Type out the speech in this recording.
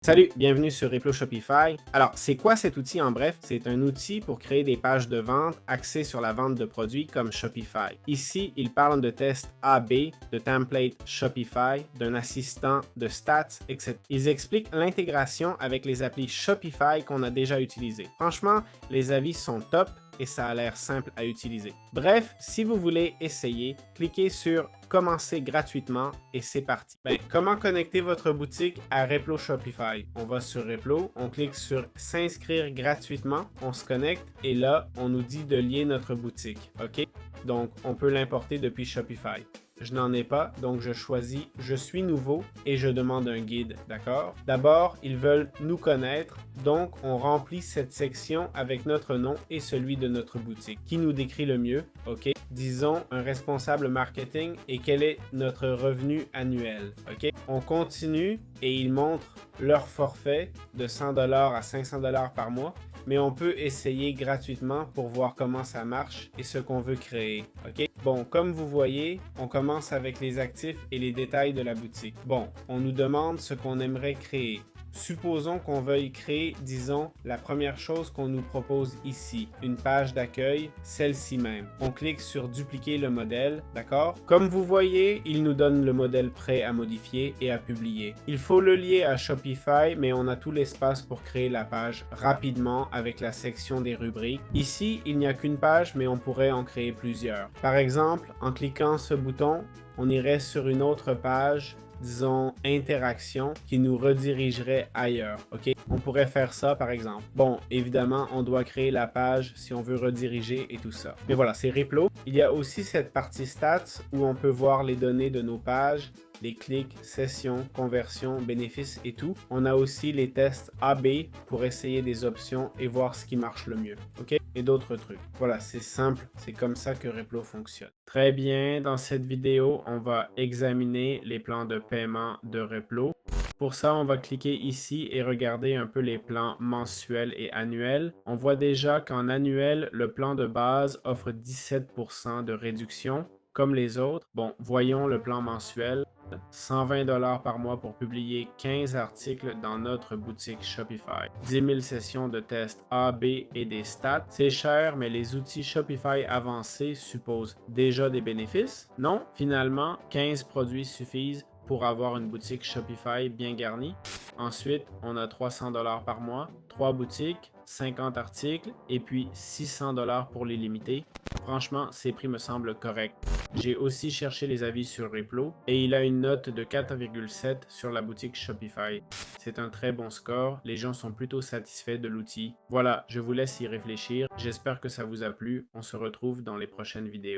Salut, bienvenue sur Replo Shopify. Alors, c'est quoi cet outil en bref? C'est un outil pour créer des pages de vente axées sur la vente de produits comme Shopify. Ici, il parle de tests A/B, de template Shopify, d'un assistant de stats, etc. Ils expliquent l'intégration avec les applis Shopify qu'on a déjà utilisées. Franchement, les avis sont top et ça a l'air simple à utiliser. Bref, si vous voulez essayer, cliquez sur Commencer gratuitement et c'est parti. Comment connecter votre boutique à Replo Shopify? On va sur Replo, on clique sur S'inscrire gratuitement, on se connecte et là, on nous dit de lier notre boutique. OK? Donc, on peut l'importer depuis Shopify. Je n'en ai pas, donc je choisis « Je suis nouveau » et je demande un guide, d'accord? D'abord, ils veulent nous connaître, donc on remplit cette section avec notre nom et celui de notre boutique. Qui nous décrit le mieux? OK? Disons un responsable marketing et quel est notre revenu annuel, OK? On continue et ils montrent leur forfait de 100$ à 500$ par mois, mais on peut essayer gratuitement pour voir comment ça marche et ce qu'on veut créer, OK? Bon, comme vous voyez, on commence avec les actifs et les détails de la boutique. Bon, on nous demande ce qu'on aimerait créer. Supposons qu'on veuille créer, disons, la première chose qu'on nous propose ici, une page d'accueil, celle-ci même. On clique sur dupliquer le modèle, d'accord? Comme vous voyez, il nous donne le modèle prêt à modifier et à publier. Il faut le lier à Shopify, mais on a tout l'espace pour créer la page rapidement avec la section des rubriques. Ici, il n'y a qu'une page, mais on pourrait en créer plusieurs. Par exemple, en cliquant ce bouton, on irait sur une autre page, disons, interaction qui nous redirigerait ailleurs, OK? On pourrait faire ça, par exemple. Bon, évidemment, on doit créer la page si on veut rediriger et tout ça. Mais voilà, c'est Replo. Il y a aussi cette partie stats où on peut voir les données de nos pages, les clics, sessions, conversions, bénéfices et tout. On a aussi les tests A/B pour essayer des options et voir ce qui marche le mieux, OK? Et d'autres trucs. Voilà, c'est simple, c'est comme ça que Replo fonctionne. Très bien, dans cette vidéo, on va examiner les plans de paiement de Replo. Pour ça, on va cliquer ici et regarder un peu les plans mensuels et annuels. On voit déjà qu'en annuel, le plan de base offre 17% de réduction, comme les autres. Bon, voyons le plan mensuel. 120$ par mois pour publier 15 articles dans notre boutique Shopify. 10 000 sessions de tests A, B et des stats. C'est cher, mais les outils Shopify avancés supposent déjà des bénéfices? Non, finalement, 15 produits suffisent pour avoir une boutique Shopify bien garnie. Ensuite, on a 300$ par mois, 3 boutiques, 50 articles et puis 600$ pour les limités. Franchement, ces prix me semblent corrects. J'ai aussi cherché les avis sur Replo et il a une note de 4,7 sur la boutique Shopify. C'est un très bon score, les gens sont plutôt satisfaits de l'outil. Voilà, je vous laisse y réfléchir. J'espère que ça vous a plu. On se retrouve dans les prochaines vidéos.